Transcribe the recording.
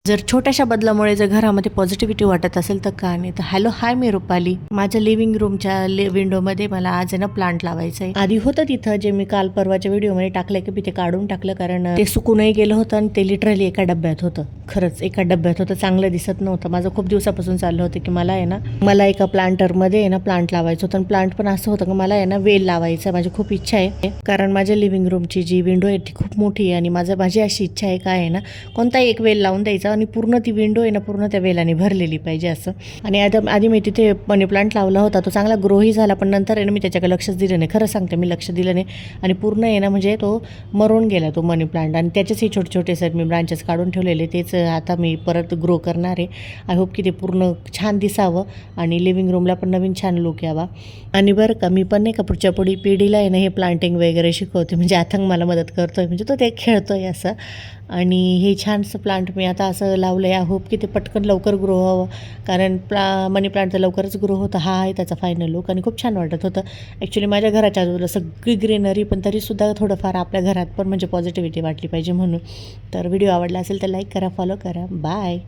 जर छोट्याशा बदलामुळे जर घरामध्ये पॉझिटिव्हिटी वाटत असेल तर का नाही. तर हॅलो हाय, मी रुपाली. माझ्या लिव्हिंग रूमच्या विंडोमध्ये मला आज आहे ना प्लांट लावायचं आहे. आधी होतं तिथं, जे मी काल परवाच्या व्हिडिओमध्ये टाकलं की मी ते काढून टाकलं, कारण ते सुकूनही गेलं होतं आणि ते लिटरली एका डब्यात होतं. खरंच एका डब्यात होतं, चांगलं दिसत नव्हतं. माझं खूप दिवसापासून चाललं होतं की मला आहे ना, मला एका प्लांटरमध्ये आहे ना प्लांट लावायचं होतं. आणि प्लांट पण असं होतं की मला आहे ना वेल लावायचं. माझी खूप इच्छा आहे, कारण माझ्या लिव्हिंग रूमची जी विंडो आहे ती खूप मोठी आहे आणि माझी अशी इच्छा आहे काय आहे ना, कोणताही एक वेल लावून द्यायचा आणि पूर्ण ती विंडो आहे ना पूर्ण त्या वेलाने भरलेली पाहिजे असं. आणि आधी मी तिथे मनी प्लांट लावला होता, तो चांगला ग्रोही झाला, पण नंतर आहे ना मी त्याच्याकडे लक्षच दिलं नाही. खरं सांगते, मी लक्ष दिलं नाही आणि पूर्ण आहे ना म्हणजे तो मरून गेला तो मनी प्लांट. आणि त्याचेही छोटे छोटे मी ब्रांचेस काढून ठेवलेले, तेच आता मी परत ग्रो करणार आहे. आय होप की ते पूर्ण छान दिसावं आणि लिव्हिंग रूमला पण नवीन छान लुक यावा. आणि बरं का, मी पण नाही का पुढच्या पिढीला आहे ना हे प्लांटिंग वगैरे शिकवते. म्हणजे अथंग मला मदत करतोय, म्हणजे तो ते खेळतोय असं. आणि हे छानसं प्लांट मी आता असं लावलं आहे. आय होप की ते पटकन लवकर ग्रो व्हावं, कारण मनी प्लांट तर लवकरच ग्रो होतं. हा आहे त्याचा फायनल लुक आणि खूप छान वाटत होतं. ॲक्च्युली माझ्या घराच्या आजूबाजूला सगळी ग्रीनरी, पण तरीसुद्धा थोडंफार आपल्या घरात पण म्हणजे पॉझिटिव्हिटी वाटली पाहिजे म्हणून. तर व्हिडिओ आवडला असेल तर लाईक करा, फॉलो करा. बाय.